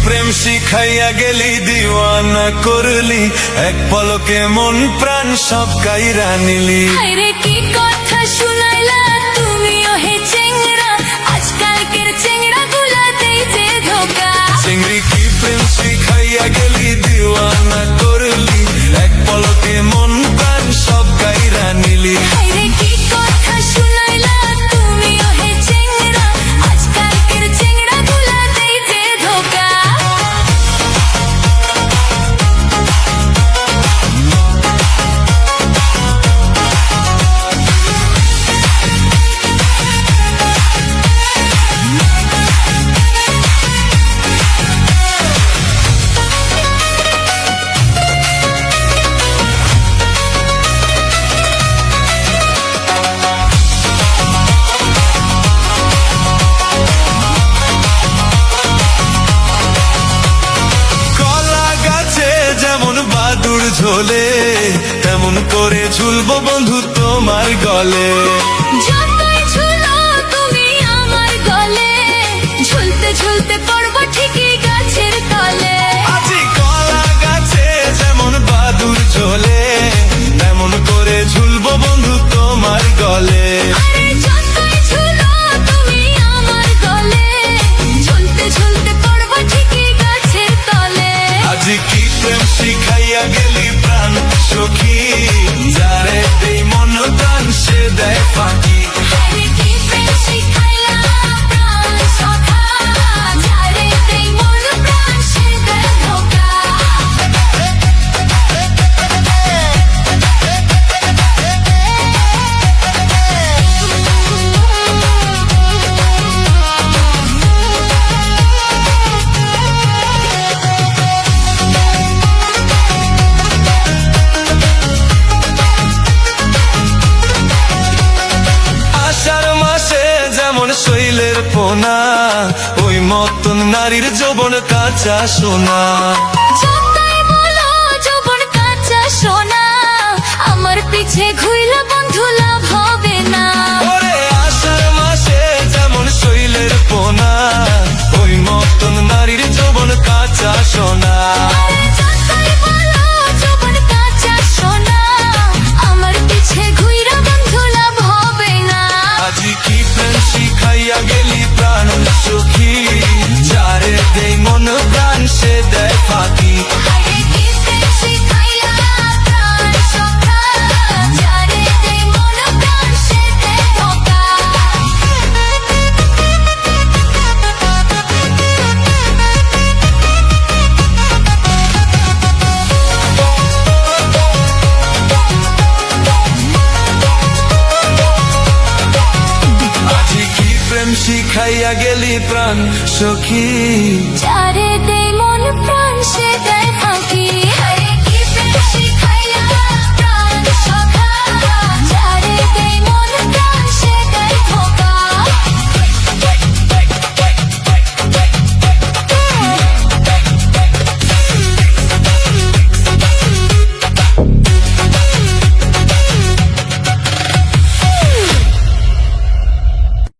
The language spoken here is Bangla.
প্রেম শিখাইয়া গেলি দিওয়ানা করলি, এক পলকে মন প্রাণ সব কাইরা নিলি। হায়রে কি কথা শুনাইলা তুমি ওহে চেংড়া, আজকালকের চেংড়া গুলা দেই যে ধোকা। চিংড়ি কি প্রেম শিখাইয়া গেলি দিওয়ানা করলি, এক পলকে মন প্রাণ সব কাইরা নিলি। হায়রে কি কথা শুনাইলা তুমি ওহে চেংড়া, আজকালকের চেংড়া গুলা দেই যে ধোকা। বাদুর ঝোলে তেমন করে ঝুলবো বন্ধু তোমার গলে। যতই ঝুলো তুমি আমার গলে, ঝুলতে ঝুলতে পড়বো ঠিকই গাছের তলে। আজি কলা গাছে যেমন বাদুর ঝোলে, তেমন করে ঝুলবো বন্ধু তোমার গলে। আরে যতই ঝুলো তুমি আমার গলে, ঝুলতে ঝুলতে পড়বো ঠিকই গাছের তলে। আজি কি প্রেম শিখাইয়া গেলি প্রাণ সখী, যারে দেই মন প্রাণ সে দেয় ফাঁকি। হায়রে কি প্রেম শিখাইলা প্রাণ সখা, যারে দেই মন প্রাণ সে দেয় ধোকা। আষাঢ় মাসে যেমন শৈলের পোনা, ওই মতন নারীর যৌবন কাঁচা সোনা। যতই বলো যৌবন কাঁচা সোনা, আমার পিছে ঘুরলে বন্ধু লাভ হবে না। ওরে আষাঢ় মাসে যেমন শৈলের পোনা, ওই মতন নারীর যৌবন কাঁচা সোনা। আরে যতই বলো যৌবন কাঁচা সোনা, আমার পিছে ঘুরলে বন্ধু লাভ হবে না। আজি কি প্রেম শিখাইয়া গেলি প্রাণ সখী, যারে দেই মন প্রাণ সে দেয় ফাঁকি। হায়রে কি প্রেম শিখাইলা প্রাণ সখা, যারে দেই মন প্রাণ সে দেয় ধোকা। আজি কি প্রেম শিখাইয়া গেলি প্রাণ সখী, যারে দেই মন প্রাণ সে দেয়